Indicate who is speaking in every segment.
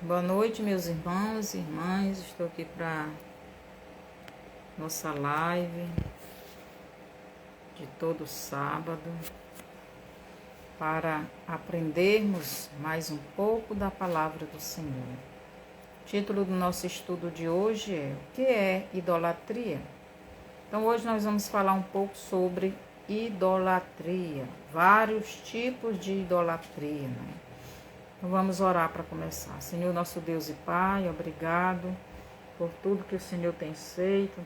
Speaker 1: Boa noite, meus irmãos e irmãs. Estou aqui para nossa live de todo sábado para aprendermos mais um pouco da palavra do Senhor. O título do nosso estudo de hoje é O que é idolatria? Então hoje nós vamos falar um pouco sobre idolatria, vários tipos de idolatria, né? Então vamos orar para começar. Senhor, nosso Deus e Pai, obrigado por tudo que o Senhor tem feito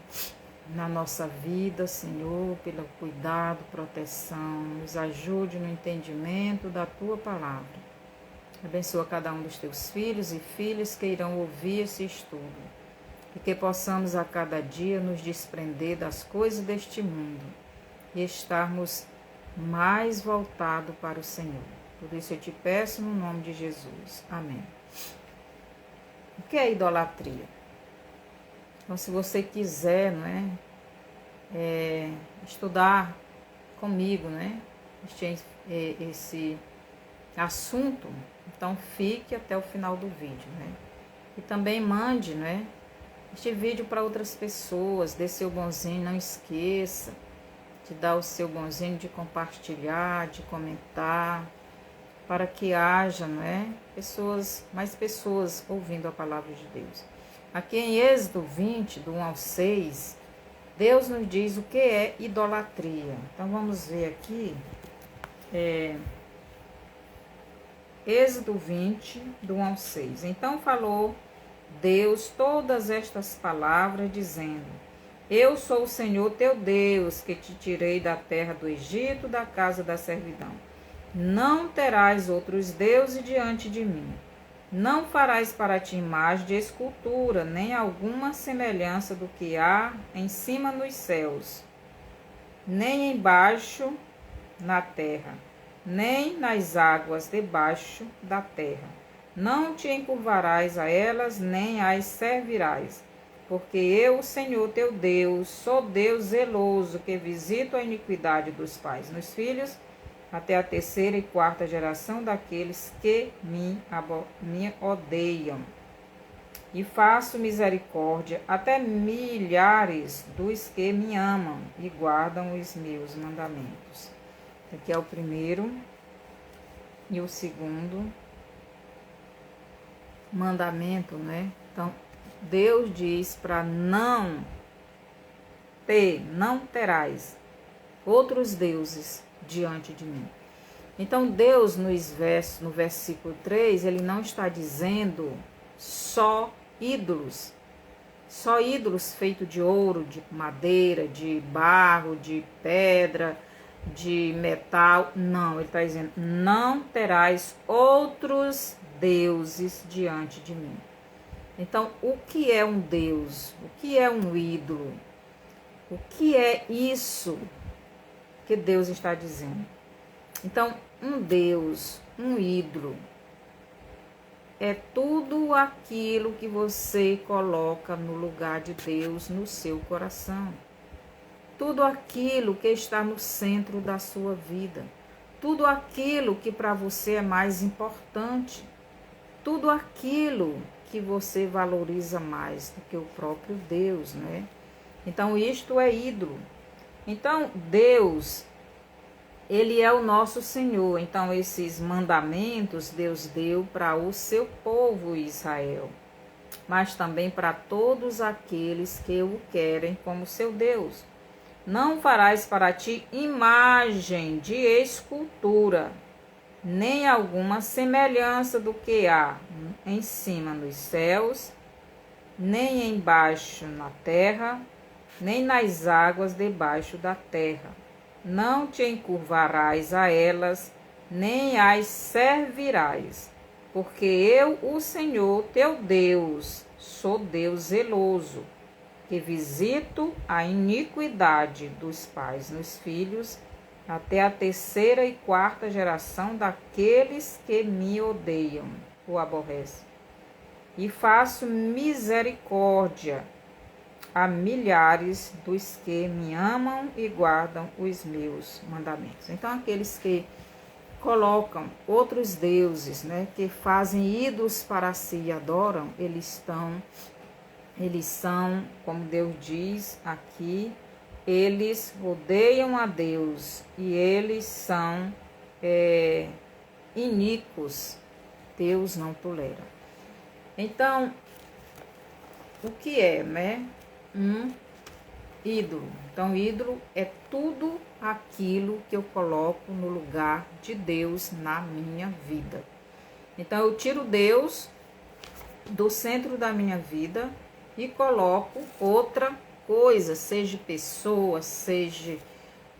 Speaker 1: na nossa vida, Senhor, pelo cuidado, proteção. Nos ajude no entendimento da Tua palavra. Abençoa cada um dos Teus filhos e filhas que irão ouvir esse estudo. E que possamos a cada dia nos desprender das coisas deste mundo e estarmos mais voltados para o Senhor. Por isso eu te peço no nome de Jesus. Amém. O que é idolatria? Então, se você quiser, estudar comigo, esse assunto, então fique até o final do vídeo, E também mande, este vídeo para outras pessoas, dê seu bonzinho, não esqueça de dar o seu bonzinho, de compartilhar, de comentar, para que haja, mais pessoas ouvindo a palavra de Deus. Aqui em Êxodo 20, do 1 ao 6, Deus nos diz o que é idolatria. Então vamos ver aqui, Êxodo 20, do 1 ao 6. Então falou Deus todas estas palavras, dizendo: Eu sou o Senhor teu Deus, que te tirei da terra do Egito, da casa da servidão. Não terás outros deuses diante de mim. Não farás para ti imagem de escultura, nem alguma semelhança do que há em cima nos céus, nem embaixo na terra, nem nas águas debaixo da terra. Não te encurvarás a elas, nem as servirás, porque eu, o Senhor teu Deus, sou Deus zeloso, que visito a iniquidade dos pais nos filhos, até a terceira e quarta geração daqueles que me odeiam. E faço misericórdia até milhares dos que me amam e guardam os meus mandamentos. Aqui é o primeiro e o segundo mandamento, Então, Deus diz para não terás outros deuses diante de mim. Então Deus no versículo 3, ele não está dizendo só ídolos feitos de ouro, de madeira, de barro, de pedra, de metal. Não, ele está dizendo: não terás outros deuses diante de mim. Então, o que é um Deus? O que é um ídolo? O que é isso que Deus está dizendo? Então, um Deus, um ídolo, é tudo aquilo que você coloca no lugar de Deus no seu coração. Tudo aquilo que está no centro da sua vida. Tudo aquilo que para você é mais importante. Tudo aquilo que você valoriza mais do que o próprio Deus, Então, isto é ídolo. Então, Deus, ele é o nosso Senhor. Então, esses mandamentos Deus deu para o seu povo Israel, mas também para todos aqueles que o querem como seu Deus. Não farás para ti imagem de escultura, nem alguma semelhança do que há em cima nos céus, nem embaixo na terra, nem nas águas debaixo da terra. Não te encurvarás a elas, nem as servirás, porque eu, o Senhor teu Deus, sou Deus zeloso, que visito a iniquidade dos pais nos filhos, até a terceira e quarta geração daqueles que me odeiam, ou aborrecem. E faço misericórdia a milhares dos que me amam e guardam os meus mandamentos. Então, aqueles que colocam outros deuses, né, que fazem ídolos para si e adoram, eles são, como Deus diz aqui, eles odeiam a Deus e eles são iníquos. Deus não tolera. Então, o que é, né? Um ídolo. Então, ídolo é tudo aquilo que eu coloco no lugar de Deus na minha vida. Então, eu tiro Deus do centro da minha vida e coloco outra coisa, seja pessoa, seja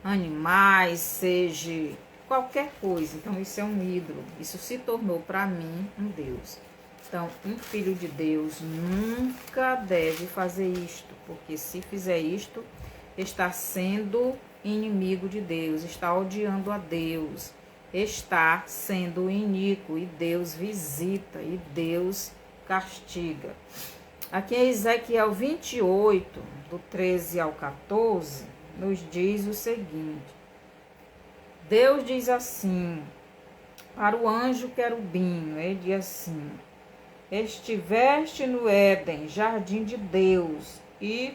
Speaker 1: animais, seja qualquer coisa. Então, isso é um ídolo. Isso se tornou para mim um Deus. Então, um filho de Deus nunca deve fazer isto, porque se fizer isto, está sendo inimigo de Deus, está odiando a Deus, está sendo iníquo e Deus visita e Deus castiga. Aqui em Ezequiel 28, do 13 ao 14, nos diz o seguinte: Deus diz assim para o anjo querubim, ele diz assim: estiveste no Éden, jardim de Deus, e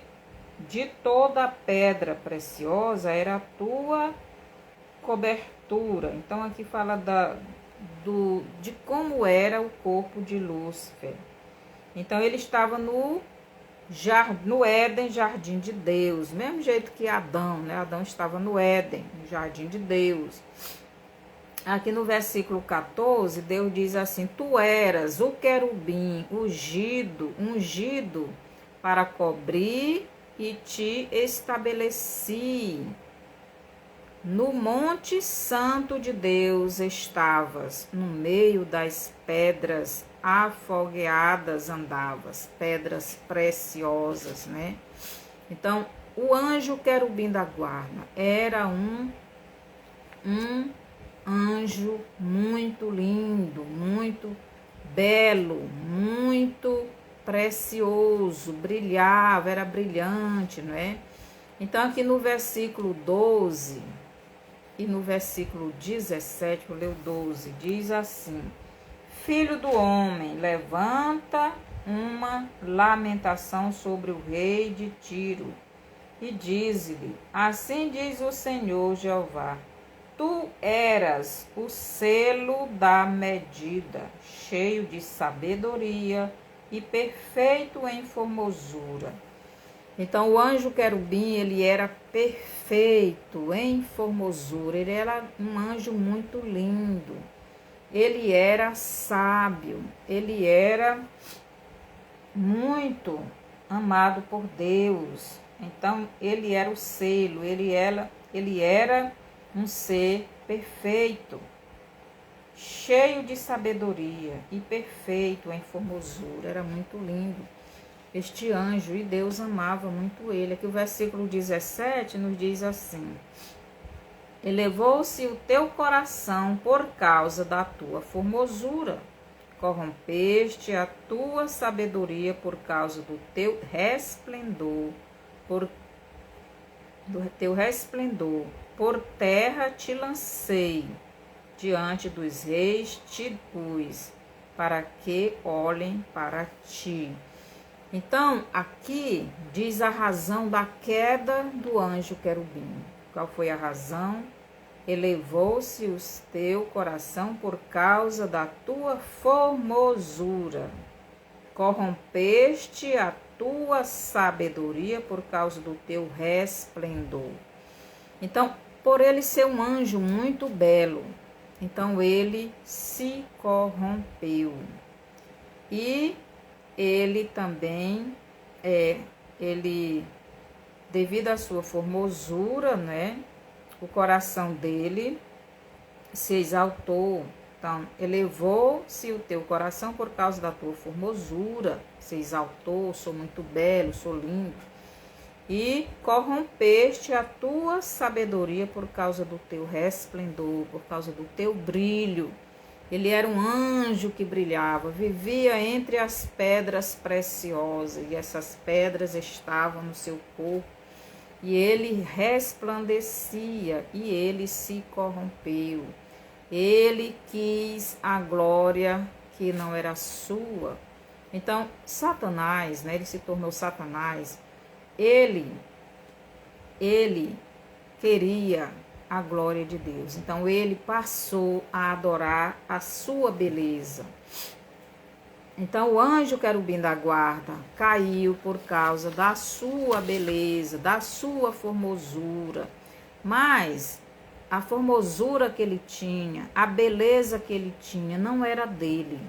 Speaker 1: de toda pedra preciosa era a tua cobertura. Então aqui fala de como era o corpo de Lúcifer. Então ele estava no Éden, jardim de Deus, mesmo jeito que Adão, né? Adão estava no Éden, no jardim de Deus. Aqui no versículo 14, Deus diz assim: tu eras o querubim ungido para cobrir, e te estabeleci. No monte santo de Deus estavas, no meio das pedras afogueadas andavas, pedras preciosas, né? Então, o anjo querubim da guarda era um anjo muito lindo, muito belo, muito precioso, brilhava, era brilhante, não é? Então, aqui no versículo 12 e no versículo 17, vou ler o 12, diz assim: filho do homem, levanta uma lamentação sobre o rei de Tiro e diz-lhe: assim diz o Senhor Jeová, tu eras o selo da medida, cheio de sabedoria e perfeito em formosura. Então, o anjo querubim, ele era perfeito em formosura, ele era um anjo muito lindo, ele era sábio, ele era muito amado por Deus. Então, ele era o selo, ele era um ser perfeito, cheio de sabedoria e perfeito em formosura, era muito lindo este anjo, e Deus amava muito ele. Aqui o versículo 17 nos diz assim: elevou-se o teu coração por causa da tua formosura, corrompeste a tua sabedoria por causa do teu resplendor, por terra te lancei, diante dos reis te pus, para que olhem para ti. Então, aqui diz a razão da queda do anjo querubim. Qual foi a razão? Elevou-se o teu coração por causa da tua formosura. Corrompeste a tua sabedoria por causa do teu resplendor. Então, por ele ser um anjo muito belo, então ele se corrompeu. E ele também, devido à sua formosura, né, o coração dele se exaltou. Então, elevou-se o teu coração por causa da tua formosura, se exaltou, sou muito belo, sou lindo. E corrompeste a tua sabedoria por causa do teu resplendor, por causa do teu brilho. Ele era um anjo que brilhava, vivia entre as pedras preciosas, e essas pedras estavam no seu corpo, e ele resplandecia, e ele se corrompeu. Ele quis a glória que não era sua. Então, Satanás, né, ele se tornou Satanás, ele queria a glória de Deus. Então, ele passou a adorar a sua beleza. Então, o anjo querubim da guarda caiu por causa da sua beleza, da sua formosura. Mas a formosura que ele tinha, a beleza que ele tinha, não era dele.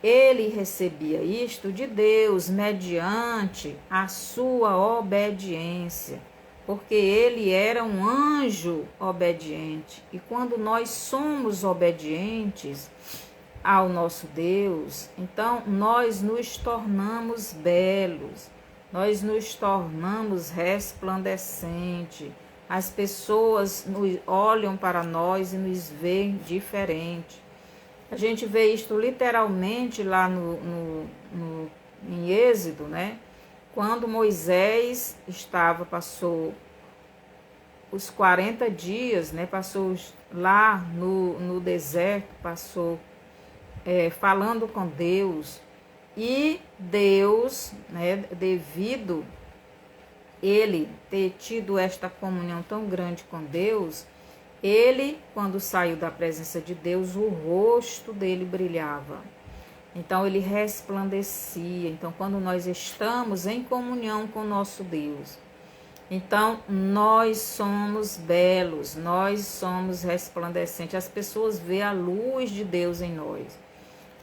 Speaker 1: Ele recebia isto de Deus mediante a sua obediência, porque ele era um anjo obediente. E quando nós somos obedientes ao nosso Deus, então nós nos tornamos belos, nós nos tornamos resplandecentes. As pessoas olham para nós e nos veem diferente. A gente vê isto literalmente lá em Êxodo, né? Quando Moisés passou os 40 dias, né? Passou lá no deserto, passou falando com Deus. E Deus, né, devido ele ter tido esta comunhão tão grande com Deus, ele, quando saiu da presença de Deus, o rosto dele brilhava. Então, ele resplandecia. Então, quando nós estamos em comunhão com nosso Deus, então, nós somos belos, nós somos resplandecentes. As pessoas veem a luz de Deus em nós.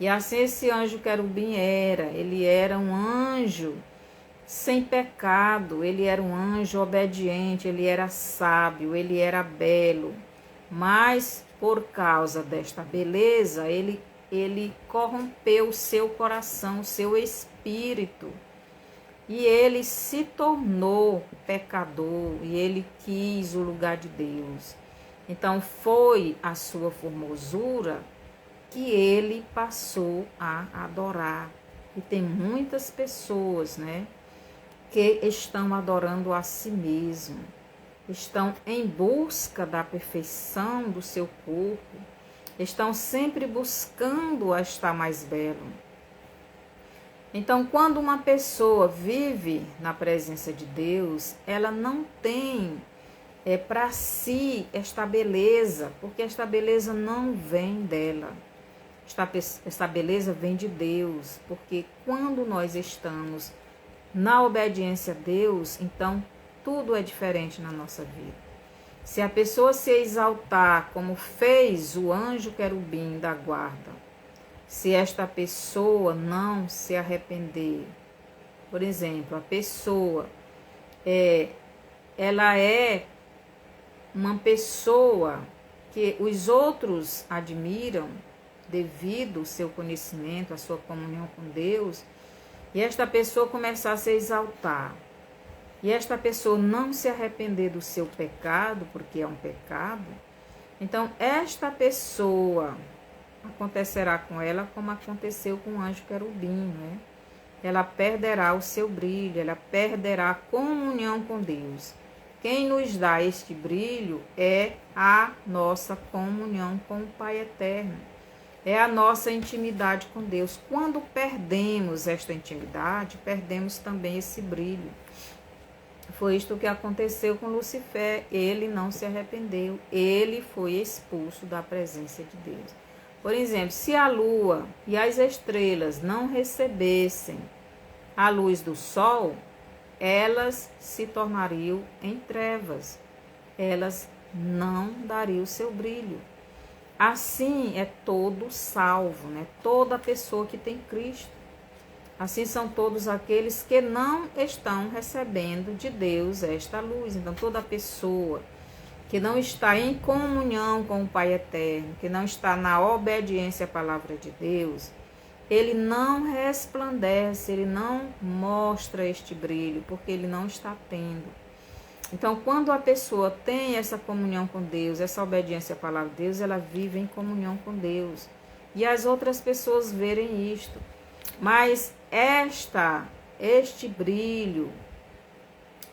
Speaker 1: E assim esse anjo querubim ele era um anjo sem pecado, ele era um anjo obediente, ele era sábio, ele era belo. Mas por causa desta beleza, ele corrompeu o seu coração, o seu espírito. E ele se tornou pecador e ele quis o lugar de Deus. Então foi a sua formosura que ele passou a adorar. E tem muitas pessoas, né, que estão adorando a si mesmo, estão em busca da perfeição do seu corpo, estão sempre buscando a estar mais belo. Então, quando uma pessoa vive na presença de Deus, ela não tem para si esta beleza, porque esta beleza não vem dela. Esta beleza vem de Deus, porque quando nós estamos na obediência a Deus, então tudo é diferente na nossa vida. Se a pessoa se exaltar como fez o anjo querubim da guarda, se esta pessoa não se arrepender, por exemplo, a pessoa ela é uma pessoa que os outros admiram devido ao seu conhecimento, à sua comunhão com Deus, e esta pessoa começar a se exaltar, e esta pessoa não se arrepender do seu pecado, porque é um pecado, então esta pessoa acontecerá com ela como aconteceu com o anjo querubim, né? Ela perderá o seu brilho, ela perderá a comunhão com Deus. Quem nos dá este brilho é a nossa comunhão com o Pai Eterno. É a nossa intimidade com Deus. Quando perdemos esta intimidade, perdemos também esse brilho. Foi isto que aconteceu com Lucifer. Ele não se arrependeu. Ele foi expulso da presença de Deus. Por exemplo, se a lua e as estrelas não recebessem a luz do sol, elas se tornariam em trevas. Elas não dariam o seu brilho. Assim é todo salvo, né? Toda pessoa que tem Cristo. Assim são todos aqueles que não estão recebendo de Deus esta luz. Então, toda pessoa que não está em comunhão com o Pai Eterno, que não está na obediência à palavra de Deus, ele não resplandece, ele não mostra este brilho, porque ele não está tendo. Então, quando a pessoa tem essa comunhão com Deus, essa obediência à palavra de Deus, ela vive em comunhão com Deus. E as outras pessoas verem isto. Mas este brilho,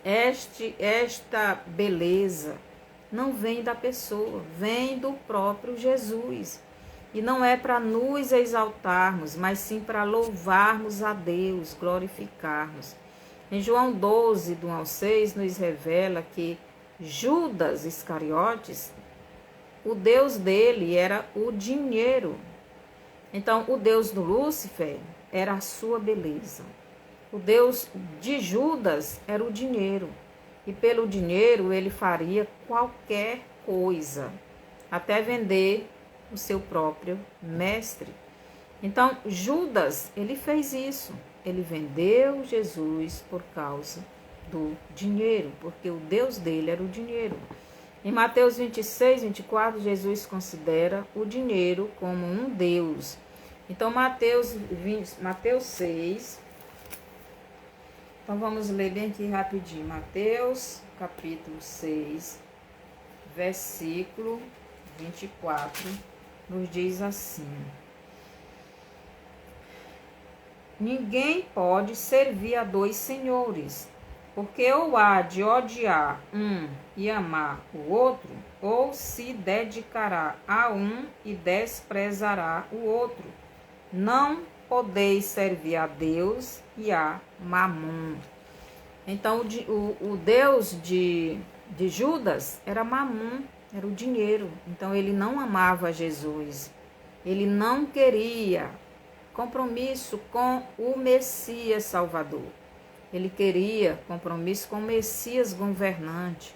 Speaker 1: esta beleza, não vem da pessoa, vem do próprio Jesus. E não é para nos exaltarmos, mas sim para louvarmos a Deus, glorificarmos. Em João 12, do 1 ao 6, nos revela que Judas Iscariotes, o Deus dele era o dinheiro. Então, o Deus do Lúcifer era a sua beleza. O Deus de Judas era o dinheiro. E pelo dinheiro ele faria qualquer coisa, até vender o seu próprio mestre. Então, Judas, ele fez isso. Ele vendeu Jesus por causa do dinheiro, porque o Deus dele era o dinheiro. Em Mateus 26, 24, Jesus considera o dinheiro como um Deus. Então, Mateus 6. Então, vamos ler bem aqui rapidinho. Mateus, capítulo 6, versículo 24, nos diz assim: ninguém pode servir a dois senhores, porque ou há de odiar um e amar o outro, ou se dedicará a um e desprezará o outro. Não podeis servir a Deus e a Mamon. Então, o Deus de Judas era Mamon, era o dinheiro. Então, ele não amava Jesus. Ele não queria compromisso com o Messias Salvador. Ele queria compromisso com o Messias governante,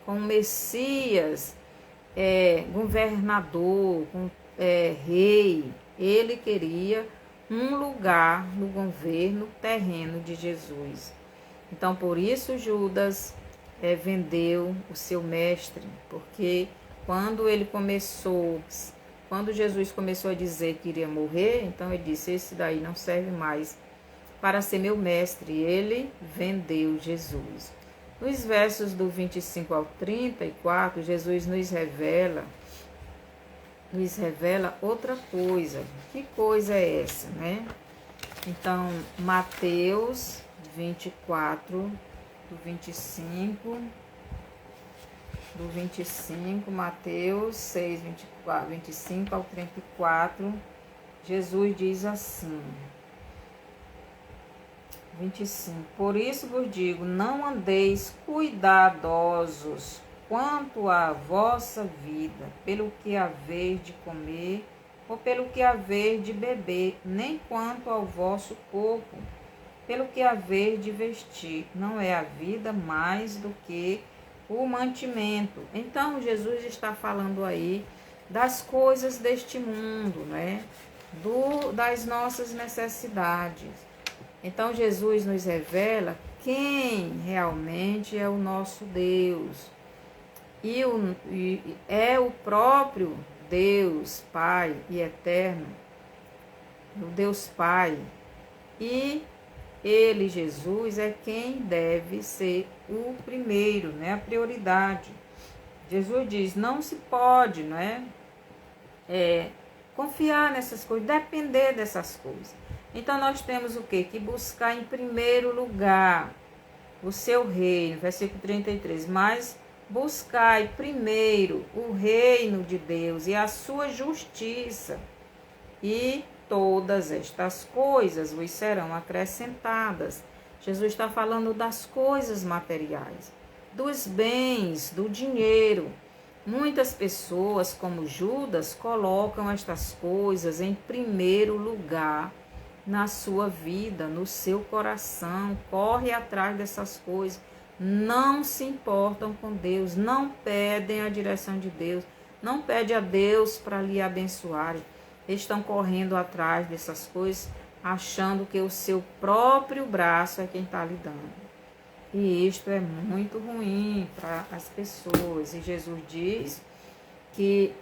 Speaker 1: com o Messias governador, com rei. Ele queria um lugar no governo terreno de Jesus. Então, por isso Judas vendeu o seu mestre, porque quando Jesus começou a dizer que iria morrer, então ele disse: esse daí não serve mais para ser meu mestre. E ele vendeu Jesus. Nos versos do 25 ao 34, Jesus nos revela outra coisa. Que coisa é essa, né? Então, Mateus 24, do 25, Mateus 6, 25 ao 34, Jesus diz assim, 25, por isso vos digo, não andeis cuidadosos quanto à vossa vida, pelo que haver de comer, ou pelo que haver de beber, nem quanto ao vosso corpo, pelo que haver de vestir. Não é a vida mais do que o mantimento. Então, Jesus está falando aí das coisas deste mundo, né? Das nossas necessidades. Então, Jesus nos revela quem realmente é o nosso Deus. E é o próprio Deus Pai e Eterno, o Deus Pai. E ele, Jesus, é quem deve ser o primeiro, né? A prioridade. Jesus diz, não se pode, né? Confiar nessas coisas, depender dessas coisas. Então, nós temos o quê? Que buscar em primeiro lugar o seu reino, versículo 33, mas buscai primeiro o reino de Deus e a sua justiça, e todas estas coisas vos serão acrescentadas. Jesus está falando das coisas materiais, dos bens, do dinheiro. Muitas pessoas, como Judas, colocam estas coisas em primeiro lugar na sua vida, no seu coração, corre atrás dessas coisas, não se importam com Deus, não pedem a direção de Deus, não pedem a Deus para lhe abençoar. Estão correndo atrás dessas coisas, achando que o seu próprio braço é quem está lhe dando. E isto é muito ruim para as pessoas. E Jesus diz que,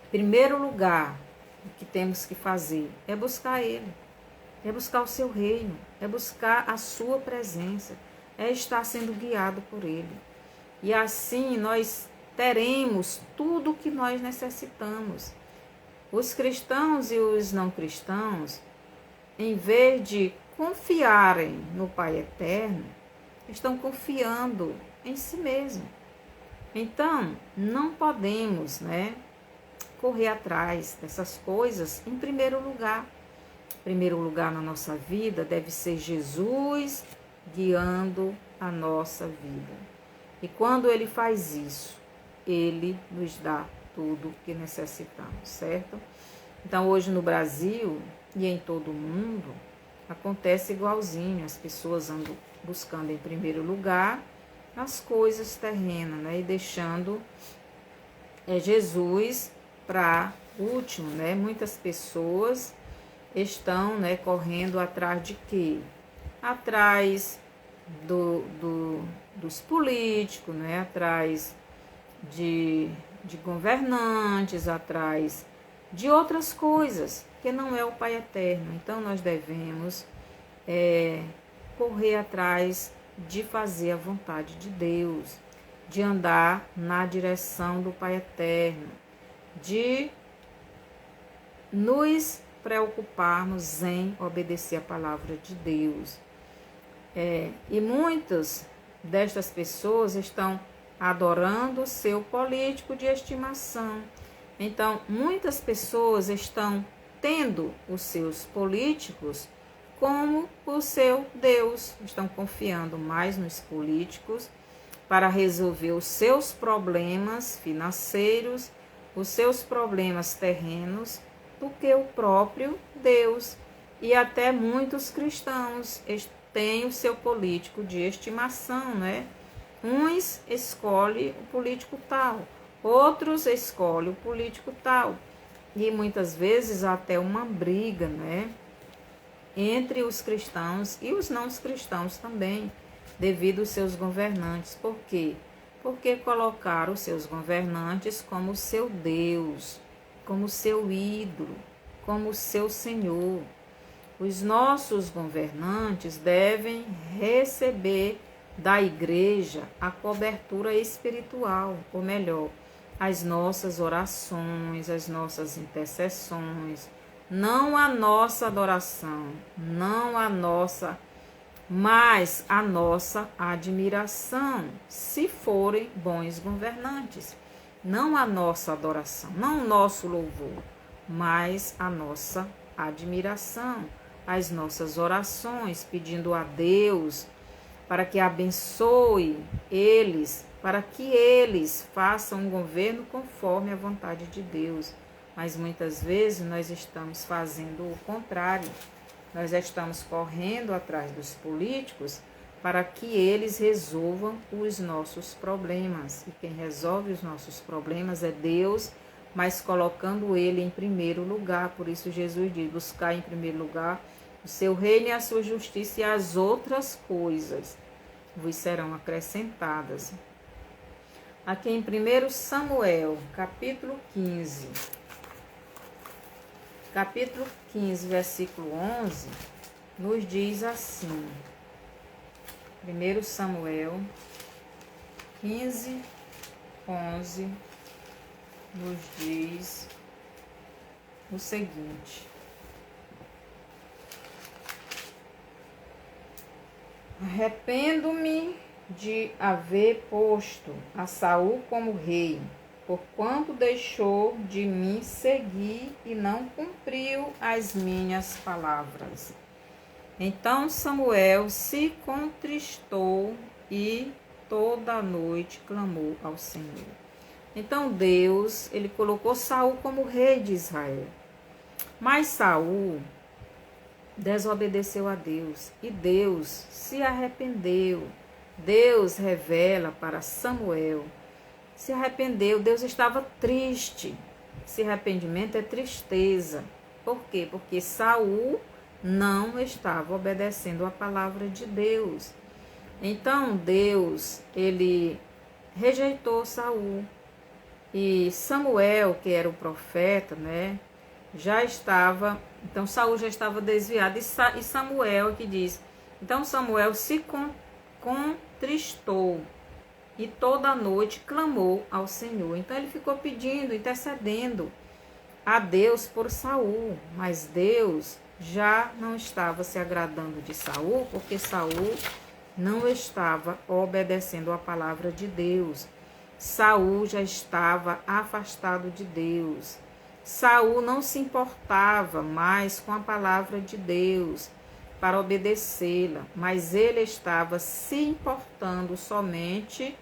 Speaker 1: em primeiro lugar, o que temos que fazer é buscar Ele, é buscar o seu reino, é buscar a sua presença, é estar sendo guiado por Ele. E assim nós teremos tudo o que nós necessitamos. Os cristãos e os não cristãos, em vez de confiarem no Pai Eterno, estão confiando em si mesmo. Então, não podemos, né, correr atrás dessas coisas em primeiro lugar. Em primeiro lugar na nossa vida deve ser Jesus guiando a nossa vida. E quando Ele faz isso, Ele nos dá tudo o que necessitamos, certo? Então, hoje no Brasil e em todo o mundo, acontece igualzinho. As pessoas andam buscando em primeiro lugar as coisas terrenas, né? E deixando Jesus para último, né? Muitas pessoas estão, né, correndo atrás de quê? Atrás dos políticos, né? Atrás de governantes, atrás de outras coisas, que não é o Pai Eterno. Então, nós devemos correr atrás de fazer a vontade de Deus, de andar na direção do Pai Eterno, de nos preocuparmos em obedecer a palavra de Deus. E muitas destas pessoas estão adorando o seu político de estimação. Então, muitas pessoas estão tendo os seus políticos como o seu Deus. Estão confiando mais nos políticos para resolver os seus problemas financeiros, os seus problemas terrenos, do que o próprio Deus. E até muitos cristãos têm o seu político de estimação, né? Uns escolhem o político tal, outros escolhem o político tal. E muitas vezes até uma briga, né, entre os cristãos e os não cristãos também, devido aos seus governantes. Por quê? Porque colocaram os seus governantes como seu Deus, como seu ídolo, como seu Senhor. Os nossos governantes devem receber da igreja a cobertura espiritual, ou melhor, as nossas orações, as nossas intercessões, não a nossa adoração, não a nossa, mas a nossa admiração, se forem bons governantes. Não a nossa adoração, não o nosso louvor, mas a nossa admiração, as nossas orações, pedindo a Deus para que abençoe eles, para que eles façam um governo conforme a vontade de Deus. Mas muitas vezes nós estamos fazendo o contrário. Nós estamos correndo atrás dos políticos para que eles resolvam os nossos problemas. E quem resolve os nossos problemas é Deus, mas colocando Ele em primeiro lugar. Por isso Jesus diz: buscar em primeiro lugar o seu reino e a sua justiça, e as outras coisas vos serão acrescentadas. Aqui em 1 Samuel, capítulo 15, versículo 11, nos diz assim. 1 Samuel 15, 11, nos diz o seguinte: arrependo-me de haver posto a Saul como rei, porquanto deixou de me seguir e não cumpriu as minhas palavras. Então Samuel se contristou e toda a noite clamou ao Senhor. Então Deus, ele colocou Saul como rei de Israel. Mas Saul desobedeceu a Deus e Deus se arrependeu. Deus revela para Samuel, se arrependeu. Deus estava triste. Esse arrependimento é tristeza. Por quê? Porque Saul não estava obedecendo a palavra de Deus. Então Deus, ele rejeitou Saul. E Samuel, que era o profeta, né, já estava, então Saul já estava desviado. E Samuel que diz, então Samuel se contristou e toda a noite clamou ao Senhor. Então ele ficou pedindo, intercedendo a Deus por Saul, mas Deus já não estava se agradando de Saul, porque Saul não estava obedecendo a palavra de Deus. Saul já estava afastado de Deus. Saul não se importava mais com a palavra de Deus para obedecê-la, mas ele estava se importando somente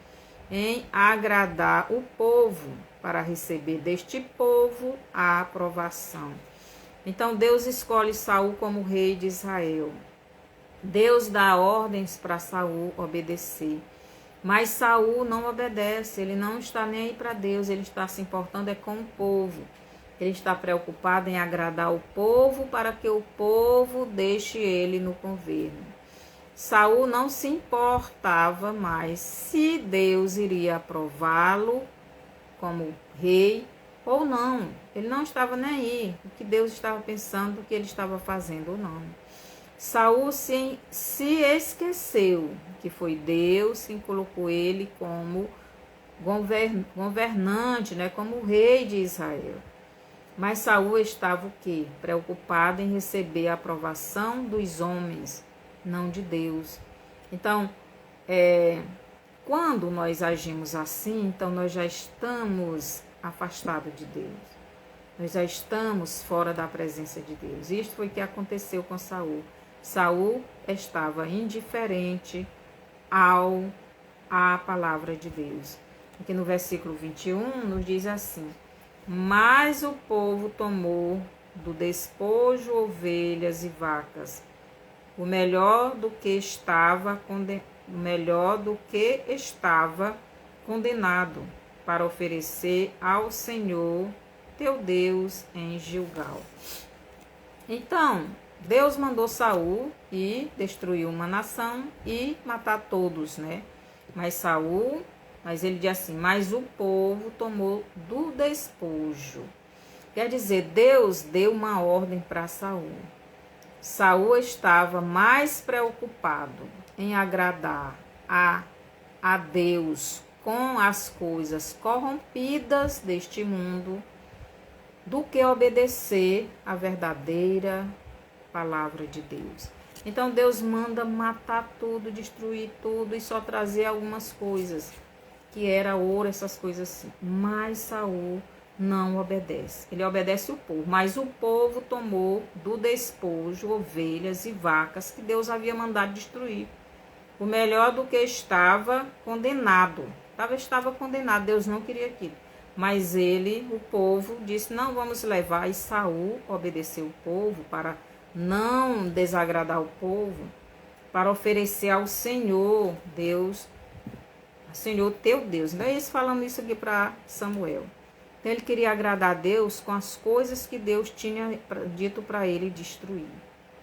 Speaker 1: em agradar o povo, para receber deste povo a aprovação. Então Deus escolhe Saul como rei de Israel. Deus dá ordens para Saul obedecer. Mas Saul não obedece, ele não está nem aí para Deus, ele está se importando com o povo. Ele está preocupado em agradar o povo para que o povo deixe ele no governo. Saul não se importava mais se Deus iria aprová-lo como rei ou não. Ele não estava nem aí o que Deus estava pensando, o que ele estava fazendo ou não. Saul se esqueceu que foi Deus quem colocou ele como governante, né, como rei de Israel. Mas Saul estava o quê? Preocupado em receber a aprovação dos homens, não de Deus. Então, quando nós agimos assim, então nós já estamos afastados de Deus. Nós já estamos fora da presença de Deus. Isto foi o que aconteceu com Saul. Saul estava indiferente à palavra de Deus. Aqui no versículo 21 nos diz assim: mas o povo tomou do despojo ovelhas e vacas, o melhor do que estava condenado, para oferecer ao Senhor teu Deus em Gilgal. Então, Deus mandou Saul e destruiu uma nação e matar todos, né? Mas ele diz assim, mas o povo tomou do despojo. Quer dizer, Deus deu uma ordem para Saul. Saul estava mais preocupado em agradar a Deus com as coisas corrompidas deste mundo do que obedecer à verdadeira palavra de Deus. Então Deus manda matar tudo, destruir tudo e só trazer algumas coisas, que era ouro, essas coisas assim. Mas Saul não obedece. Ele obedece o povo, mas o povo tomou do despojo ovelhas e vacas que Deus havia mandado destruir. O melhor do que estava condenado. Estava condenado, Deus não queria aquilo. Mas o povo, disse, não vamos levar. E Saul obedeceu o povo para não desagradar o povo, para oferecer ao Senhor, Deus, Senhor teu Deus. Não é isso, falando isso aqui para Samuel. Então ele queria agradar a Deus com as coisas que Deus tinha dito para ele destruir.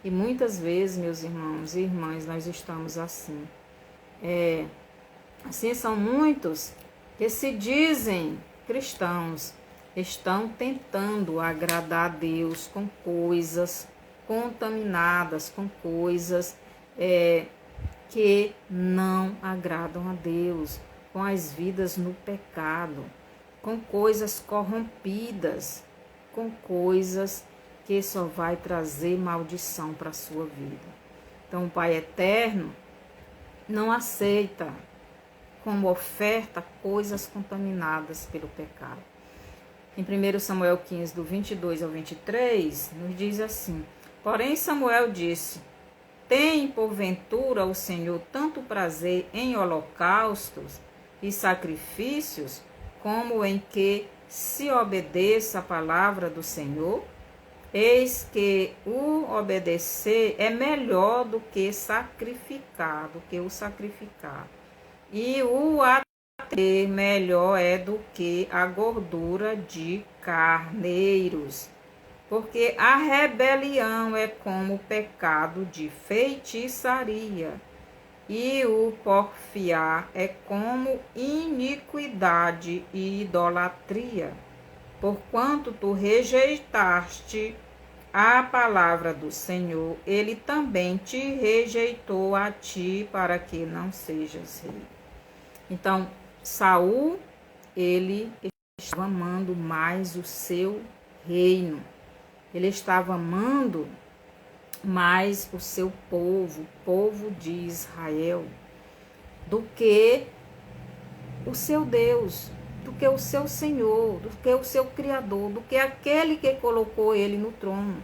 Speaker 1: E muitas vezes, meus irmãos e irmãs, nós estamos assim. Assim são muitos que se dizem cristãos, estão tentando agradar a Deus com coisas contaminadas, com coisas que não agradam a Deus, com as vidas no pecado, com coisas corrompidas, com coisas que só vai trazer maldição para a sua vida. Então o Pai Eterno não aceita como oferta coisas contaminadas pelo pecado. Em 1 Samuel 15, do 22 ao 23, nos diz assim, porém Samuel disse, tem porventura o Senhor tanto prazer em holocaustos e sacrifícios, como em que se obedeça a palavra do Senhor? Eis que o obedecer é melhor do que sacrificar, e o atender melhor é do que a gordura de carneiros. Porque a rebelião é como o pecado de feitiçaria, e o porfiar é como iniquidade e idolatria. Porquanto tu rejeitaste a palavra do Senhor, ele também te rejeitou a ti, para que não sejas rei. Então, Saul, ele estava amando mais o seu reino. Ele estava amando mais o seu povo, o povo de Israel, do que o seu Deus, do que o seu Senhor, do que o seu Criador, do que aquele que colocou ele no trono.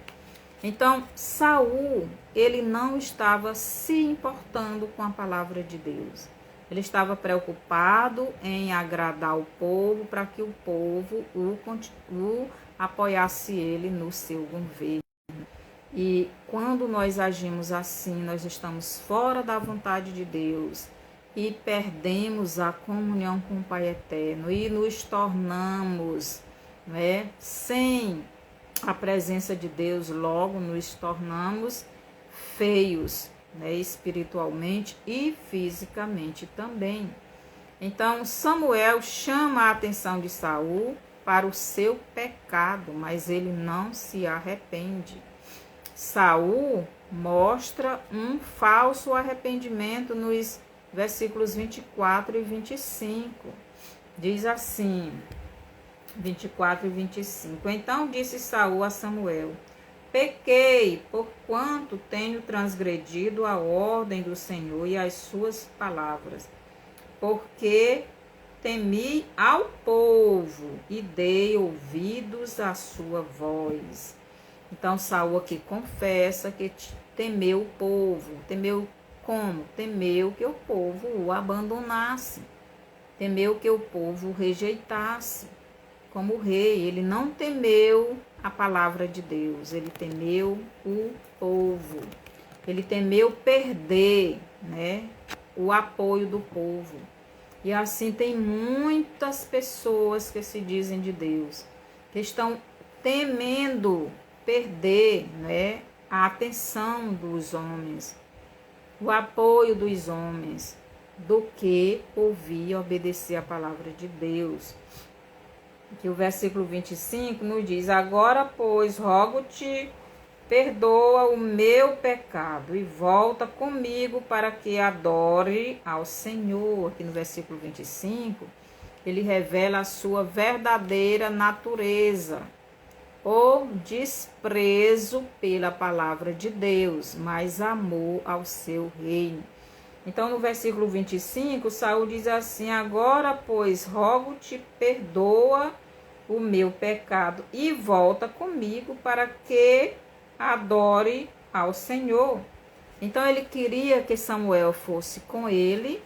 Speaker 1: Então, Saul, ele não estava se importando com a palavra de Deus. Ele estava preocupado em agradar o povo para que o povo o apoiasse ele no seu governo. E quando nós agimos assim, nós estamos fora da vontade de Deus e perdemos a comunhão com o Pai Eterno e nos tornamos, né, sem a presença de Deus, logo nos tornamos feios, né, espiritualmente e fisicamente também. Então Samuel chama a atenção de Saul para o seu pecado, mas ele não se arrepende. Saul mostra um falso arrependimento nos versículos 24 e 25. Diz assim, 24 e 25. Então disse Saul a Samuel: pequei, porquanto tenho transgredido a ordem do Senhor e as suas palavras, porque temi ao povo e dei ouvidos à sua voz. Então Saul aqui confessa que temeu o povo. Temeu como? Temeu que o povo o abandonasse. Temeu que o povo o rejeitasse como rei. Ele não temeu a palavra de Deus, ele temeu o povo. Ele temeu perder, né, o apoio do povo. E assim tem muitas pessoas que se dizem de Deus, que estão temendo perder, né, a atenção dos homens, o apoio dos homens, do que ouvir e obedecer a palavra de Deus. Que o versículo 25 nos diz: agora, pois, rogo-te, perdoa o meu pecado e volta comigo para que adore ao Senhor. Aqui no versículo 25, ele revela a sua verdadeira natureza, o desprezo pela palavra de Deus, mas amor ao seu reino. Então, no versículo 25, Saul diz assim: agora, pois, rogo-te, perdoa o meu pecado e volta comigo para que adore ao Senhor. Então, ele queria que Samuel fosse com ele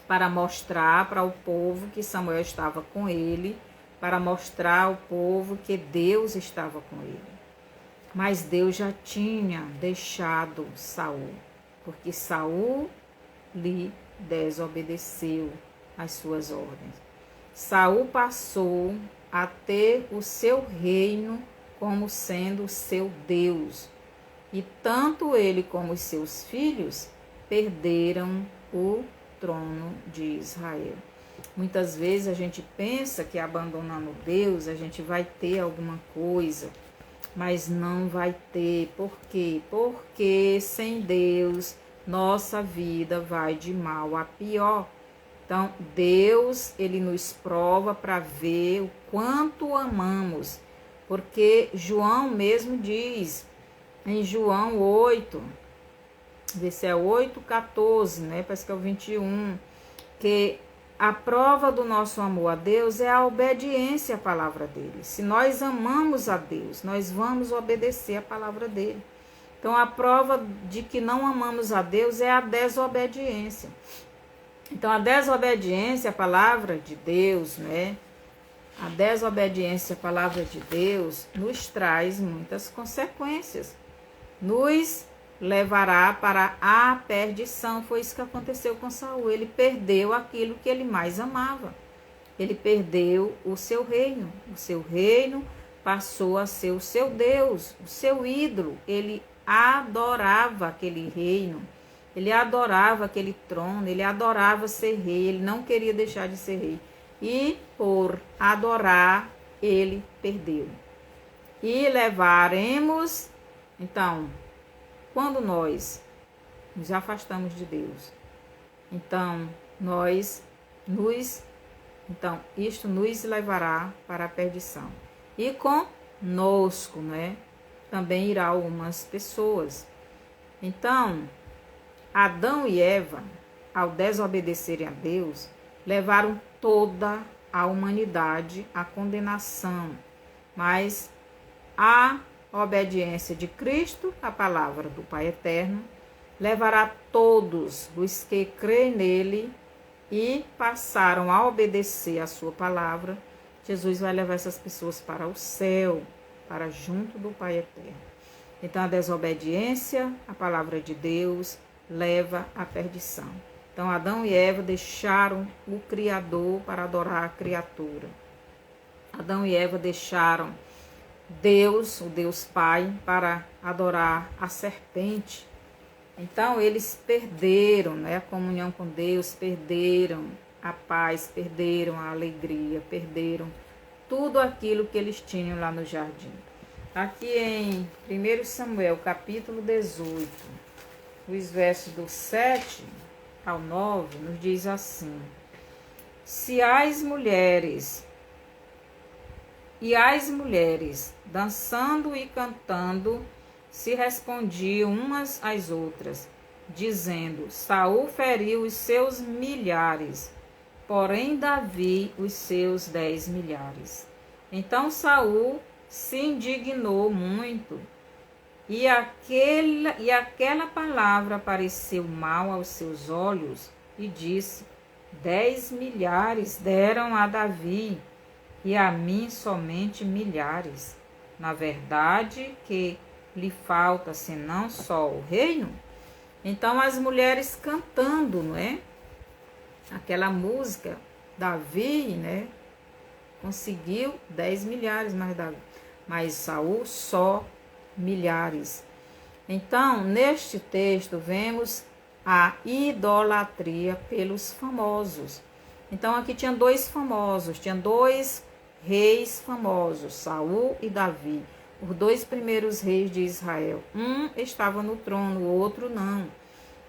Speaker 1: para mostrar para o povo que Samuel estava com ele, para mostrar ao povo que Deus estava com ele. Mas Deus já tinha deixado Saul, porque Saul lhe desobedeceu às suas ordens. Saul passou a ter o seu reino como sendo o seu Deus. E tanto ele como os seus filhos perderam o trono de Israel. Muitas vezes a gente pensa que abandonando Deus a gente vai ter alguma coisa, mas não vai ter. Por quê? Porque sem Deus nossa vida vai de mal a pior. Então Deus, ele nos prova para ver o quanto amamos, porque João mesmo diz em João 8, esse é 8:14, né? Parece que é o 21, que a prova do nosso amor a Deus é a obediência à palavra dele. Se nós amamos a Deus, nós vamos obedecer a palavra dele. Então, a prova de que não amamos a Deus é a desobediência. Então, a desobediência à palavra de Deus, né? A desobediência à palavra de Deus nos traz muitas consequências. Nos levará para a perdição. Foi isso que aconteceu com Saul. Ele perdeu aquilo que ele mais amava. Ele perdeu o seu reino. O seu reino passou a ser o seu Deus, o seu ídolo. Ele adorava aquele reino. Ele adorava aquele trono. Ele adorava ser rei. Ele não queria deixar de ser rei. E por adorar, ele perdeu. E levaremos, então, quando nós nos afastamos de Deus, isto nos levará para a perdição. E conosco, né, também irá algumas pessoas. Então, Adão e Eva, ao desobedecerem a Deus, levaram toda a humanidade à condenação, mas a obediência de Cristo, a palavra do Pai Eterno, levará todos os que creem nele e passaram a obedecer a sua palavra. Jesus vai levar essas pessoas para o céu, para junto do Pai Eterno. Então, a desobediência à palavra de Deus leva à perdição. Então, Adão e Eva deixaram o Criador para adorar a criatura. Adão e Eva deixaram Deus, o Deus Pai, para adorar a serpente. Então, eles perderam, né, a comunhão com Deus, perderam a paz, perderam a alegria, perderam tudo aquilo que eles tinham lá no jardim. Aqui em 1 Samuel, capítulo 18, os versos do 7 ao 9, nos diz assim: Se as mulheres dançando e cantando, se respondiam umas às outras, dizendo: Saul feriu os seus milhares, porém Davi os seus 10 milhares. Então Saul se indignou muito, e aquela palavra pareceu mal aos seus olhos, e disse: 10 milhares deram a Davi, e a mim somente milhares. Na verdade, que lhe falta senão só o reino? Então as mulheres cantando, não é? Aquela música, Davi, né? Conseguiu 10 milhares, mas Saul só milhares. Então, neste texto, vemos a idolatria pelos famosos. Então, aqui tinha dois famosos, tinha dois reis famosos, Saul e Davi, os dois primeiros reis de Israel. Um estava no trono, o outro não.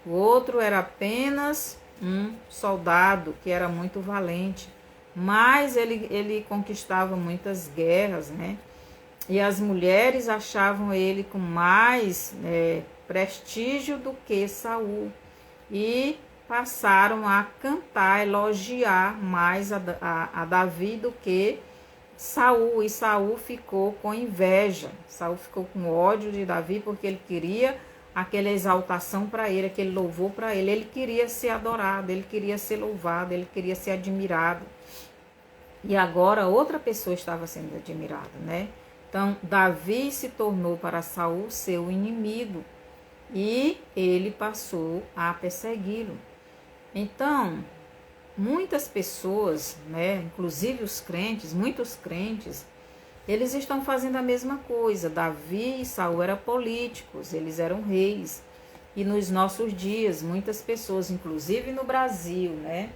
Speaker 1: O outro era apenas um soldado que era muito valente, mas ele conquistava muitas guerras, né? E as mulheres achavam ele com mais prestígio do que Saul. E passaram a cantar, elogiar mais a Davi do que Saul. E Saul ficou com inveja. Saul ficou com ódio de Davi porque ele queria aquela exaltação para ele, aquele louvor para ele. Ele queria ser adorado, ele queria ser louvado, ele queria ser admirado. E agora outra pessoa estava sendo admirada, né? Então, Davi se tornou para Saul seu inimigo e ele passou a persegui-lo. Então, muitas pessoas, né, inclusive os crentes, muitos crentes, eles estão fazendo a mesma coisa. Davi e Saul eram políticos, eles eram reis. E nos nossos dias, muitas pessoas, inclusive no Brasil, né,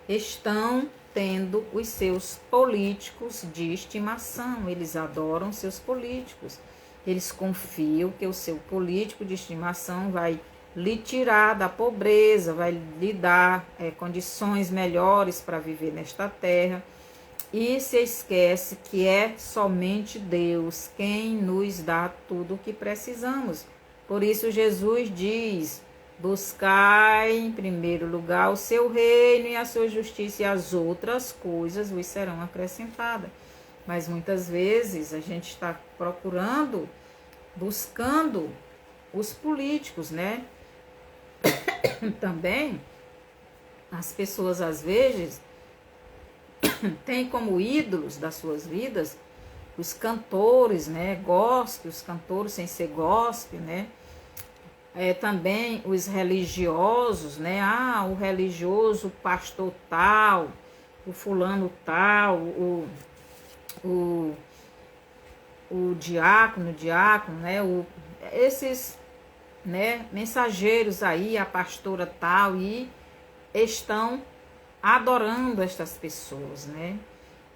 Speaker 1: estão tendo os seus políticos de estimação. Eles adoram seus políticos. Eles confiam que o seu político de estimação vai lhe tirar da pobreza, vai lhe dar condições melhores para viver nesta terra. E se esquece que é somente Deus quem nos dá tudo o que precisamos. Por isso Jesus diz: buscai em primeiro lugar o seu reino e a sua justiça, e as outras coisas vos serão acrescentadas. Mas muitas vezes a gente está buscando os políticos, né? Também as pessoas às vezes têm como ídolos das suas vidas os cantores, né? Gospel, os cantores sem ser gospel, né? Também os religiosos, né? O religioso, pastor tal, o fulano tal, o diácono, né? Esses, né, mensageiros aí, a pastora tal, e estão adorando estas pessoas, né?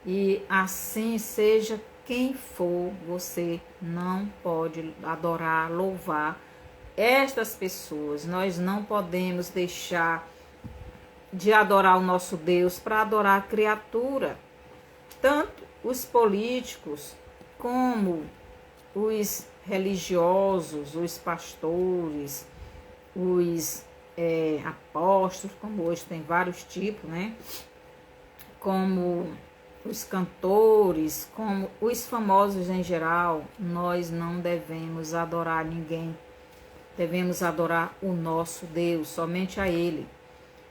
Speaker 1: E assim seja quem for, você não pode adorar, louvar estas pessoas. Nós não podemos deixar de adorar o nosso Deus para adorar a criatura. Tanto os políticos como os religiosos, os pastores, os apóstolos, como hoje tem vários tipos, né? como os cantores, como os famosos em geral, nós não devemos adorar ninguém. Devemos adorar o nosso Deus, somente a Ele.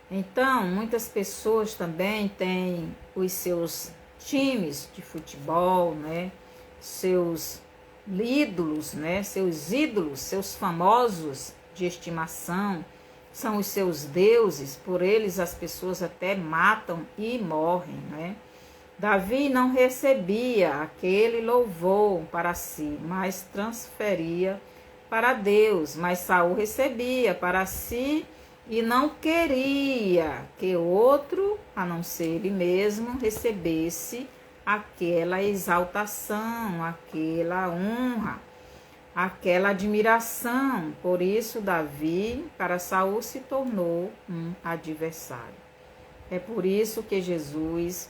Speaker 1: Então, muitas pessoas também têm os seus times de futebol, né? Seus ídolos, né? Seus ídolos, seus famosos de estimação, são os seus deuses. Por eles as pessoas até matam e morrem, né? Davi não recebia aquele louvor para si, mas transferia para Deus. Mas Saul recebia para si e não queria que outro, a não ser ele mesmo, recebesse aquela exaltação, aquela honra, aquela admiração. Por isso Davi, para Saul, se tornou um adversário. É por isso que Jesus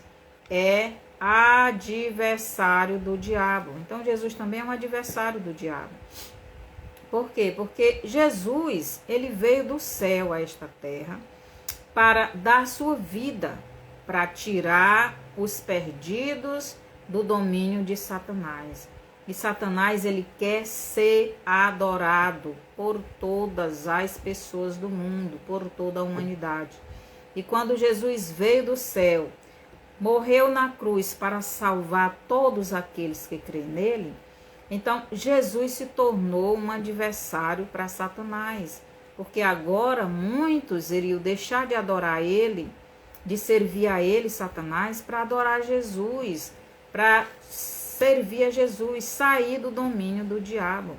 Speaker 1: é adversário do diabo. Então Jesus também é um adversário do diabo. Por quê? Porque Jesus, ele veio do céu a esta terra para dar sua vida, para tirar os perdidos do domínio de Satanás. E Satanás, ele quer ser adorado por todas as pessoas do mundo, por toda a humanidade. E quando Jesus veio do céu, morreu na cruz para salvar todos aqueles que creem nele, então Jesus se tornou um adversário para Satanás, porque agora muitos iriam deixar de adorar ele, de servir a ele, Satanás, para adorar Jesus, para servir a Jesus, sair do domínio do diabo.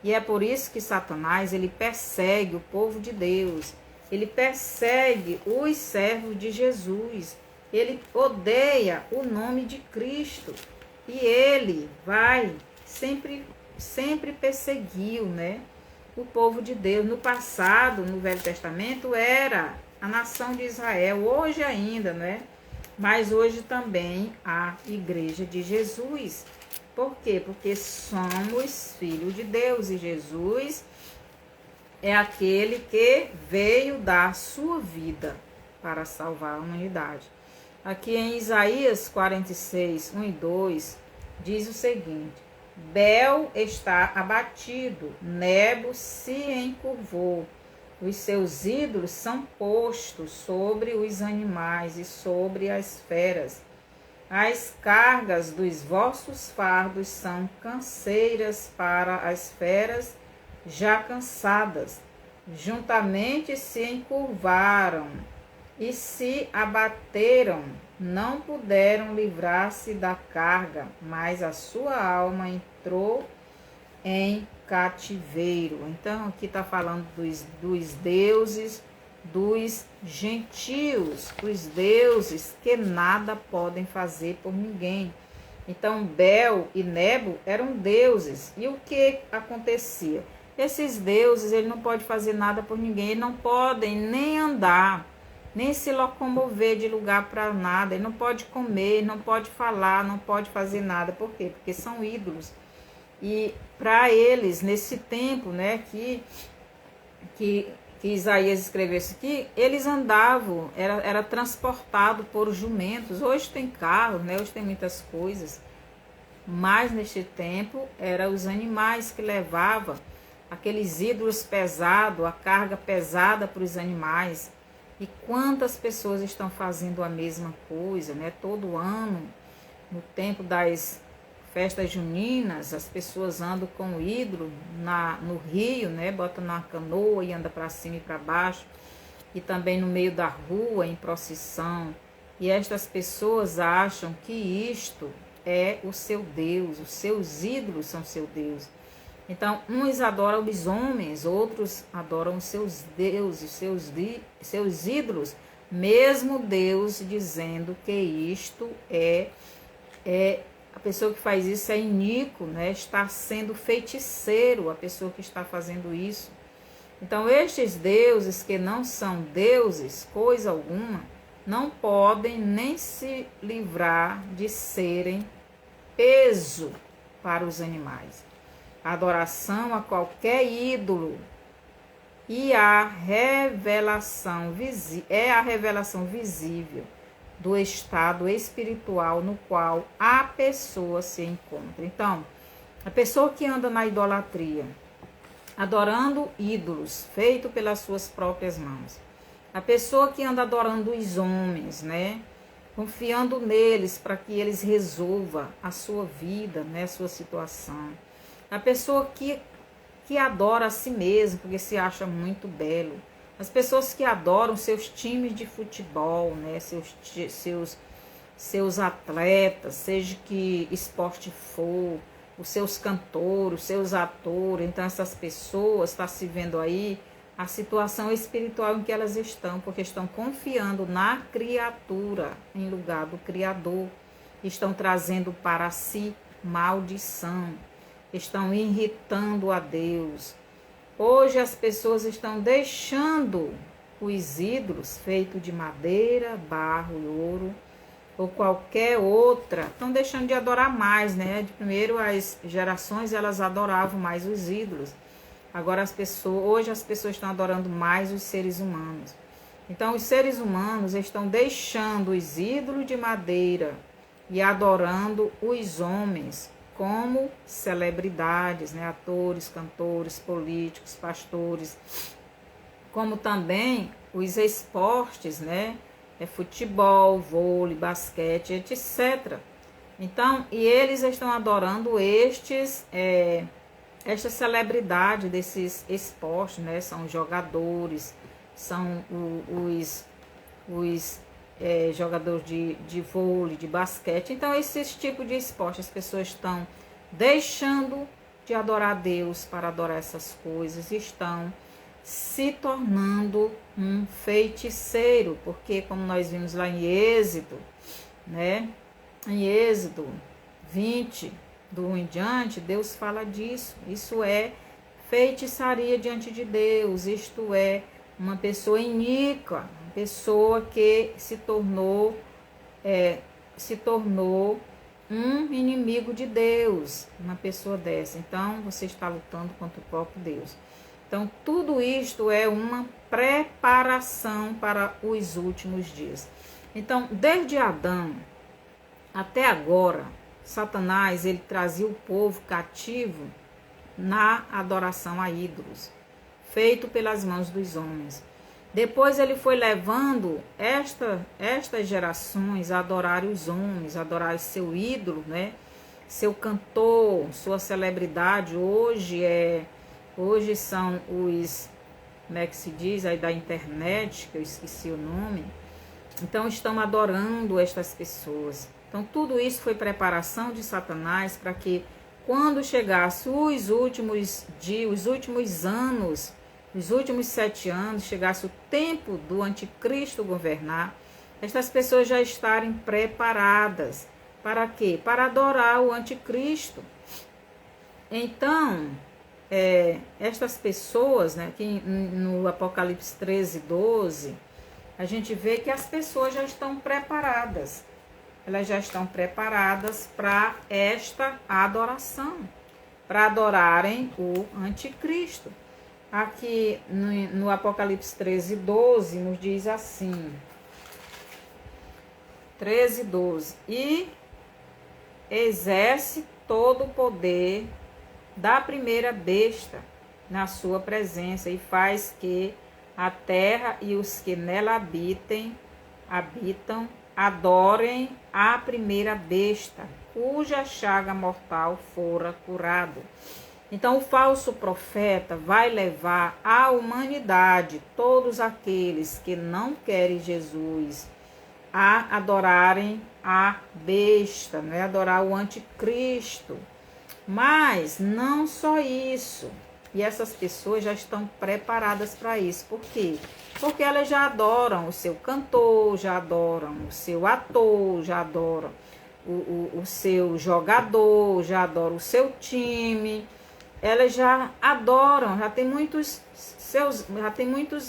Speaker 1: E é por isso que Satanás, ele persegue o povo de Deus, ele persegue os servos de Jesus, ele odeia o nome de Cristo e ele vai sempre perseguiu, né, o povo de Deus. No passado, no Velho Testamento, era a nação de Israel, hoje ainda, né? Mas hoje também a igreja de Jesus. Por quê? Porque somos filhos de Deus e Jesus é aquele que veio dar sua vida para salvar a humanidade. Aqui em Isaías 46, 1 e 2, diz o seguinte: Bel está abatido, Nebo se encurvou, os seus ídolos são postos sobre os animais e sobre as feras. As cargas dos vossos fardos são canseiras para as feras já cansadas. Juntamente se encurvaram e se abateram, não puderam livrar-se da carga, mas a sua alma entrou em cativeiro. Então aqui está falando dos deuses, dos gentios, os deuses que nada podem fazer por ninguém. Então Bel e Nebo eram deuses. E o que acontecia? Esses deuses, ele não pode fazer nada por ninguém, eles não podem nem andar, nem se locomover de lugar para nada, ele não pode comer, não pode falar, não pode fazer nada. Por quê? Porque são ídolos. E para eles, nesse tempo, né, que Isaías escreveu isso aqui, eles andavam, era transportado por jumentos. Hoje tem carro, né, hoje tem muitas coisas, mas neste tempo eram os animais que levavam aqueles ídolos pesados, a carga pesada para os animais. E quantas pessoas estão fazendo a mesma coisa, né? Todo ano, no tempo das festas juninas, as pessoas andam com o ídolo no rio, né? Botam na canoa e anda para cima e para baixo. E também no meio da rua, em procissão. E estas pessoas acham que isto é o seu Deus, os seus ídolos são seu Deus. Então, uns adoram os homens, outros adoram os seus deuses, seus ídolos, mesmo Deus dizendo que isto a pessoa que faz isso é iníquo, né? Está sendo feiticeiro a pessoa que está fazendo isso. Então, estes deuses que não são deuses, coisa alguma, não podem nem se livrar de serem peso para os animais. A adoração a qualquer ídolo é a revelação visível do estado espiritual no qual a pessoa se encontra. Então, a pessoa que anda na idolatria, adorando ídolos feitos pelas suas próprias mãos, a pessoa que anda adorando os homens, né, confiando neles para que eles resolvam a sua vida, né, a sua situação, a pessoa que adora a si mesmo porque se acha muito belo, as pessoas que adoram seus times de futebol, né, seus atletas, seja que esporte for, os seus cantores, os seus atores. Então essas pessoas estão se vendo aí a situação espiritual em que elas estão, porque estão confiando na criatura em lugar do Criador, estão trazendo para si maldição, estão irritando a Deus. Hoje as pessoas estão deixando os ídolos feitos de madeira, barro e ouro, ou qualquer outra, estão deixando de adorar mais, né? De primeiro as gerações elas adoravam mais os ídolos. Agora hoje as pessoas estão adorando mais os seres humanos. Então os seres humanos estão deixando os ídolos de madeira e adorando os homens como celebridades, né? Atores, cantores, políticos, pastores, como também os esportes, né? Futebol, vôlei, basquete, etc. Então, e eles estão adorando esta celebridade desses esportes, né? São jogadores, são os jogadores de vôlei, de basquete. Então, esses tipos de esporte, as pessoas estão deixando de adorar a Deus para adorar essas coisas, estão se tornando um feiticeiro, porque como nós vimos lá em Êxodo, né? Em Êxodo 20, do 1 em diante, Deus fala disso. Isso é feitiçaria diante de Deus, isto é uma pessoa iníqua, uma pessoa que se tornou um inimigo de Deus, uma pessoa dessa. Então, você está lutando contra o próprio Deus. Então, tudo isto é uma preparação para os últimos dias. Então, desde Adão até agora, Satanás ele trazia o povo cativo na adoração a ídolos, feito pelas mãos dos homens. Depois ele foi levando estas gerações a adorar os homens, a adorar seu ídolo, né? Seu cantor, sua celebridade. Hoje são os, como é que se diz, aí da internet, que eu esqueci o nome. Então estão adorando estas pessoas. Então tudo isso foi preparação de Satanás para que quando chegasse os últimos dias, os últimos anos, os últimos 7 anos, chegasse o tempo do anticristo governar, estas pessoas já estarem preparadas. Para quê? Para adorar o anticristo. Então, estas pessoas, né, que no Apocalipse 13, 12, a gente vê que as pessoas já estão preparadas. Elas já estão preparadas para esta adoração, para adorarem o anticristo. Aqui no Apocalipse 13, 12, nos diz assim, 13, 12, e exerce todo o poder da primeira besta na sua presença e faz que a terra e os que nela habitam, adorem a primeira besta, cuja chaga mortal fora curado. Então o falso profeta vai levar à humanidade, todos aqueles que não querem Jesus, a adorarem a besta, né? Adorar o anticristo. Mas não só isso. E essas pessoas já estão preparadas para isso. Por quê? Porque elas já adoram o seu cantor, já adoram o seu ator, já adoram o seu jogador, já adoram o seu time. Elas já adoram, já tem muitos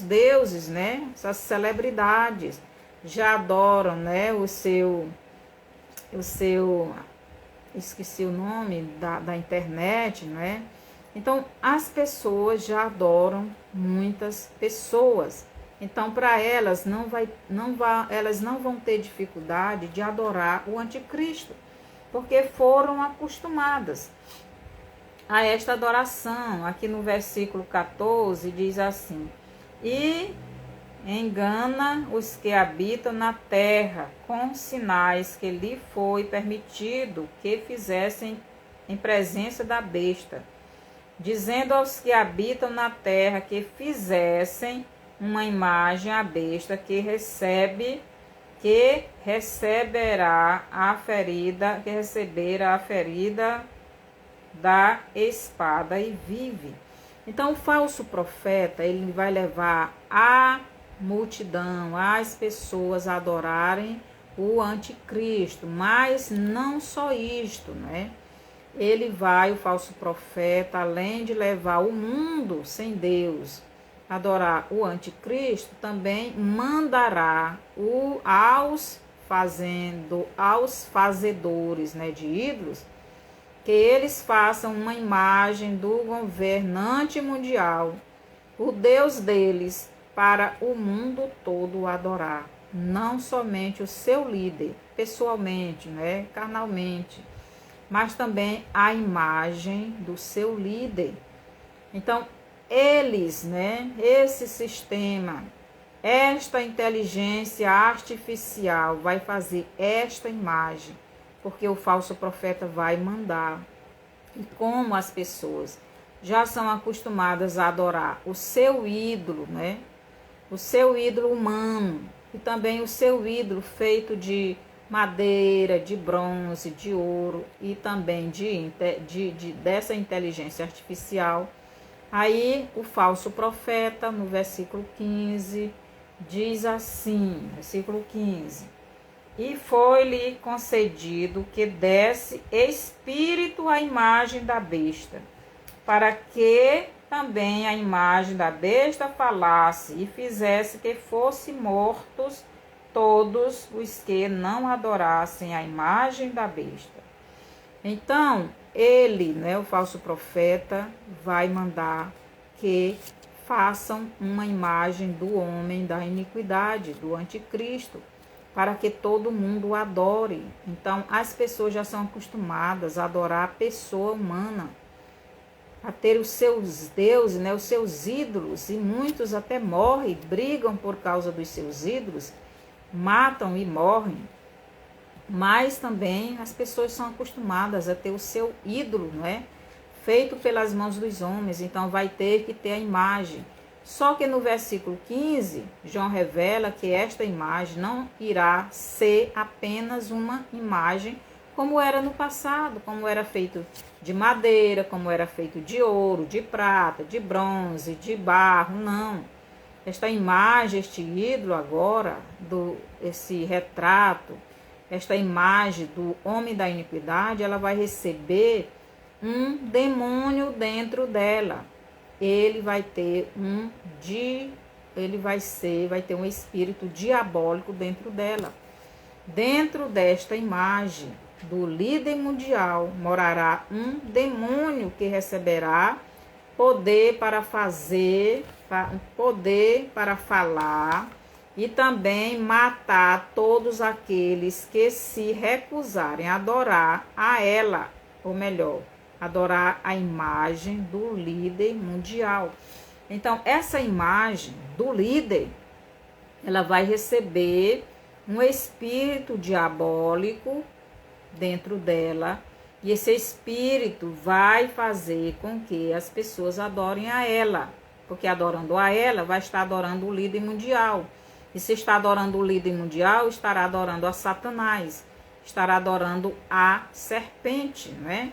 Speaker 1: deuses, né? Essas celebridades já adoram, né? O seu esqueci o nome da internet, né? Então, as pessoas já adoram muitas pessoas. Então, para elas, elas não vão ter dificuldade de adorar o anticristo, porque foram acostumadas a esta adoração. Aqui no versículo 14 diz assim: e engana os que habitam na terra com sinais que lhe foi permitido que fizessem em presença da besta, dizendo aos que habitam na terra que fizessem uma imagem à besta que receberá a ferida da espada e vive. Então o falso profeta, ele vai levar a multidão, as pessoas a adorarem o anticristo, mas não só isto, né? O falso profeta, além de levar o mundo sem Deus a adorar o anticristo, também mandará aos fazedores, né, de ídolos, que eles façam uma imagem do governante mundial, o Deus deles, para o mundo todo adorar, não somente o seu líder, pessoalmente, né, carnalmente, mas também a imagem do seu líder. Então, eles, né, esse sistema, esta inteligência artificial vai fazer esta imagem, porque o falso profeta vai mandar. E como as pessoas já são acostumadas a adorar o seu ídolo, né, o seu ídolo humano, e também o seu ídolo feito de madeira, de bronze, de ouro e também dessa inteligência artificial. Aí o falso profeta, no versículo 15, diz assim, versículo 15: e foi-lhe concedido que desse espírito à imagem da besta, para que também a imagem da besta falasse e fizesse que fossem mortos todos os que não adorassem a imagem da besta. Então, ele, né, o falso profeta, vai mandar que façam uma imagem do homem da iniquidade, do anticristo, para que todo mundo o adore. Então, as pessoas já são acostumadas a adorar a pessoa humana, a ter os seus deuses, né, os seus ídolos, e muitos até morrem, brigam por causa dos seus ídolos, matam e morrem. Mas também as pessoas são acostumadas a ter o seu ídolo, não é? Feito pelas mãos dos homens, então vai ter que ter a imagem. Só que no versículo 15, João revela que esta imagem não irá ser apenas uma imagem como era no passado, como era feito de madeira, como era feito de ouro, de prata, de bronze, de barro, não. Esta imagem, este ídolo agora, esse retrato, esta imagem do homem da iniquidade, ela vai receber um demônio dentro dela. Ele vai ter vai ter um espírito diabólico dentro dela. Dentro desta imagem do líder mundial morará um demônio que receberá poder para falar e também matar todos aqueles que se recusarem a adorar a ela, ou melhor, adorar a imagem do líder mundial. Então, essa imagem do líder, ela vai receber um espírito diabólico dentro dela, e esse espírito vai fazer com que as pessoas adorem a ela, porque adorando a ela, vai estar adorando o líder mundial. E se está adorando o líder mundial, estará adorando a Satanás, estará adorando a serpente, não é?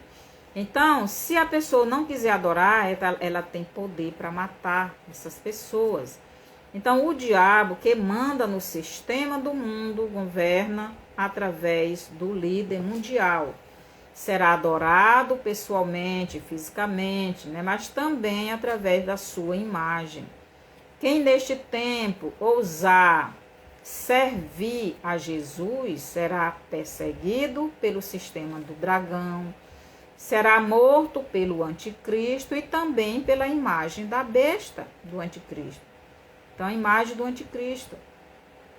Speaker 1: Então, se a pessoa não quiser adorar, ela tem poder para matar essas pessoas. Então, o diabo que manda no sistema do mundo governa através do líder mundial. Será adorado pessoalmente, fisicamente, né? Mas também através da sua imagem. Quem neste tempo ousar servir a Jesus será perseguido pelo sistema do dragão, será morto pelo anticristo e também pela imagem da besta do anticristo. Então, a imagem do anticristo,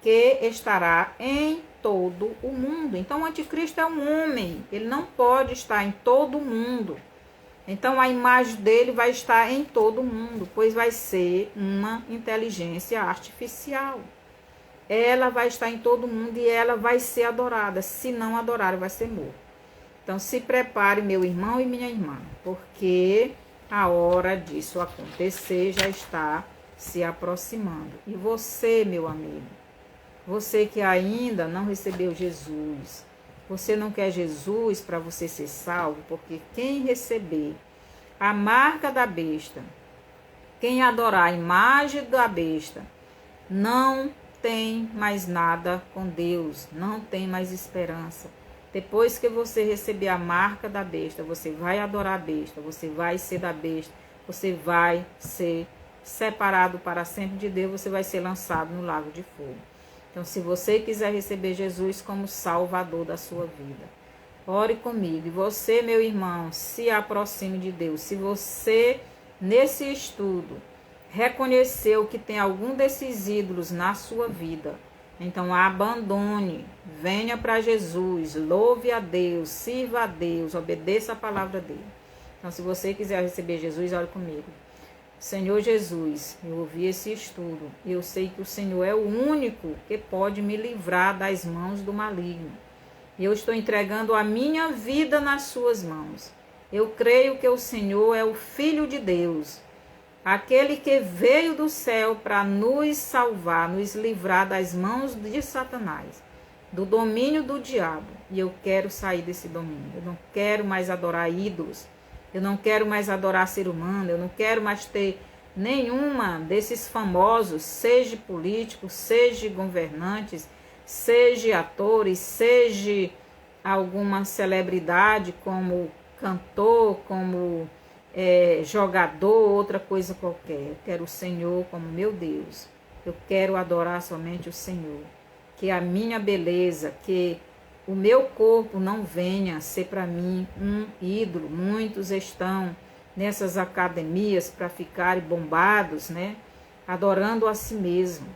Speaker 1: que estará em todo o mundo. Então, o anticristo é um homem, ele não pode estar em todo o mundo. Então, a imagem dele vai estar em todo o mundo, pois vai ser uma inteligência artificial. Ela vai estar em todo mundo e ela vai ser adorada. Se não adorar, vai ser morto. Então, se prepare, meu irmão e minha irmã, porque a hora disso acontecer já está se aproximando. E você, meu amigo, você que ainda não recebeu Jesus, você não quer Jesus para você ser salvo, porque quem receber a marca da besta, quem adorar a imagem da besta, não tem mais nada com Deus, não tem mais esperança. Depois que você receber a marca da besta, você vai adorar a besta, você vai ser da besta, você vai ser separado para sempre de Deus, você vai ser lançado no lago de fogo. Então, se você quiser receber Jesus como Salvador da sua vida, ore comigo. E você, meu irmão, se aproxime de Deus. Se você, nesse estudo, reconheceu que tem algum desses ídolos na sua vida, então abandone, venha para Jesus, louve a Deus, sirva a Deus, obedeça a palavra dele. Então, se você quiser receber Jesus, ore comigo. Senhor Jesus, eu ouvi esse estudo e eu sei que o Senhor é o único que pode me livrar das mãos do maligno. E eu estou entregando a minha vida nas suas mãos. Eu creio que o Senhor é o Filho de Deus, aquele que veio do céu para nos salvar, nos livrar das mãos de Satanás, do domínio do diabo. E eu quero sair desse domínio. Eu não quero mais adorar ídolos. Eu não quero mais adorar ser humano. Eu não quero mais ter nenhuma desses famosos, seja políticos, seja governantes, seja atores, seja alguma celebridade como cantor, como jogador, outra coisa qualquer. Eu quero o Senhor como meu Deus. Eu quero adorar somente o Senhor. Que a minha beleza, que o meu corpo não venha ser para mim um ídolo. Muitos estão nessas academias para ficarem bombados, né? Adorando a si mesmo.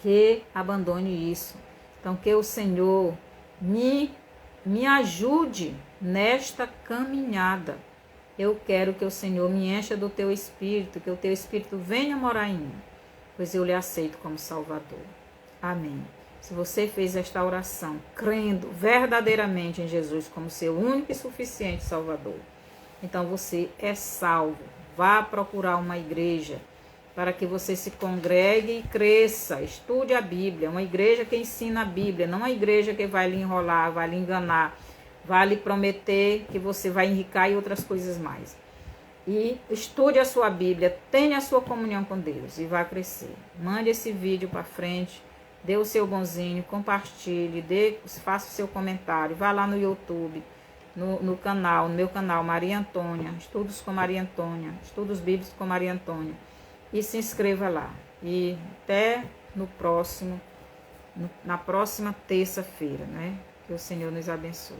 Speaker 1: Que abandone isso. Então, que o Senhor me ajude nesta caminhada. Eu quero que o Senhor me encha do teu Espírito, que o teu Espírito venha morar em mim, pois eu lhe aceito como Salvador. Amém. Se você fez esta oração crendo verdadeiramente em Jesus como seu único e suficiente Salvador, então você é salvo. Vá procurar uma igreja para que você se congregue e cresça. Estude a Bíblia, uma igreja que ensina a Bíblia, não uma igreja que vai lhe enrolar, vai lhe enganar, vai lhe prometer que você vai enricar e outras coisas mais. E estude a sua Bíblia, tenha a sua comunhão com Deus e vá crescer. Mande esse vídeo para frente, dê o seu bonzinho, compartilhe, faça o seu comentário, vá lá no YouTube, no canal, no meu canal Maria Antônia, Estudos com Maria Antônia, Estudos Bíblicos com Maria Antônia, e se inscreva lá. E até na próxima terça-feira, né? Que o Senhor nos abençoe.